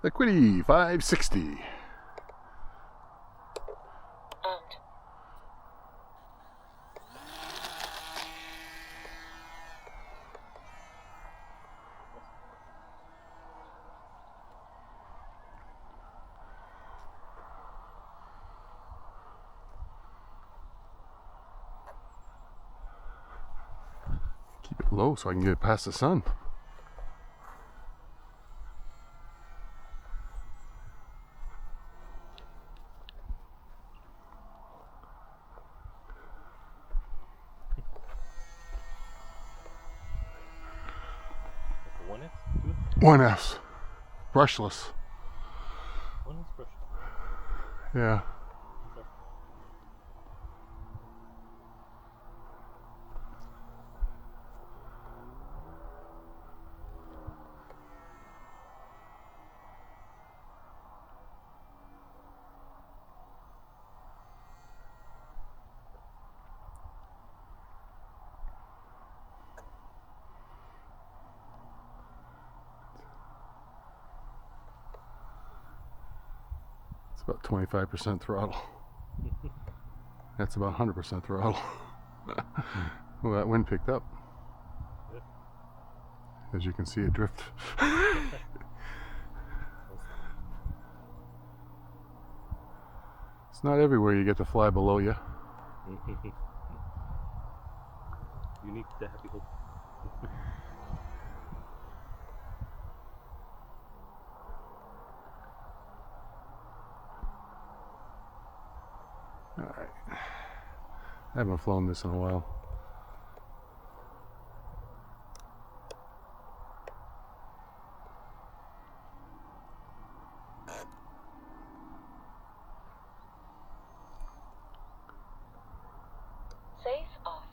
The Qidi 560. And Keep it low so I can get it past the sun. One F, two F? 1S. Brushless. One is brush. Yeah. About 25% throttle. That's about 100% throttle. Well, that wind picked up. Yep. As you can see, it drift. It's not everywhere you get to fly below you. Unique to Happy Hope. Alright. I haven't flown this in a while. safe off.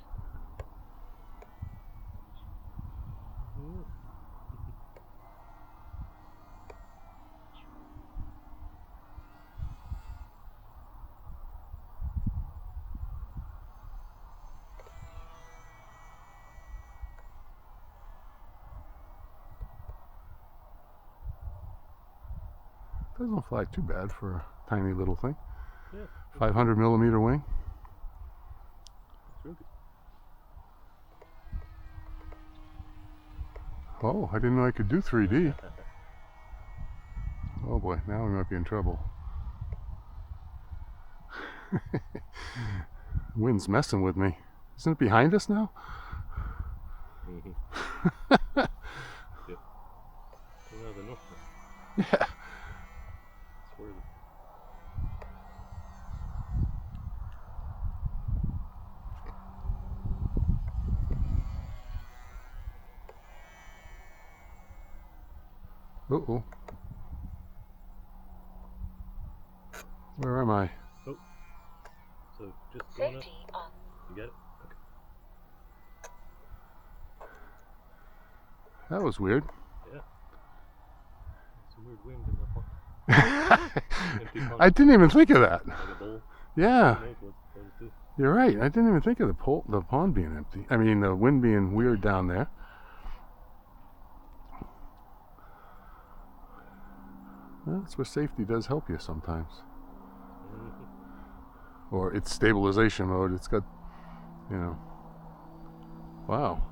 Doesn't fly too bad for a tiny little thing. Yeah. 500 millimeter wing. It's real good. Oh, I didn't know I could do 3D. Oh boy, now we might be in trouble. Wind's messing with me. Isn't it behind us now? Yep. Well, the north. Yeah. Swirly. Uh-oh. Where am I? Oh. So just going up. Safety on. You got it? Okay. That was weird. Yeah. Some weird wind in that one. Empty pond. I didn't even think of that. Like a bowl. Yeah, Who knows what it's do. you're right. I didn't even think of the pond being empty. I mean, the wind being weird down there. Well, that's where safety does help you sometimes. Or it's stabilization mode. It's got, you know. Wow.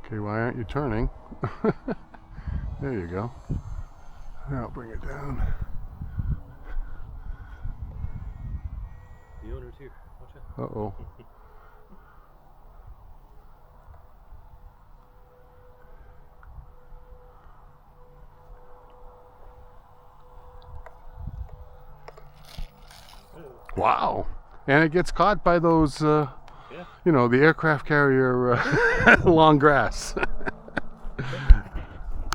Okay, why aren't you turning? There you go. Now I'll bring it down. The owner's here. Watch out. Uh-oh. Wow. And it gets caught by those, Yeah. you know, the aircraft carrier long grass.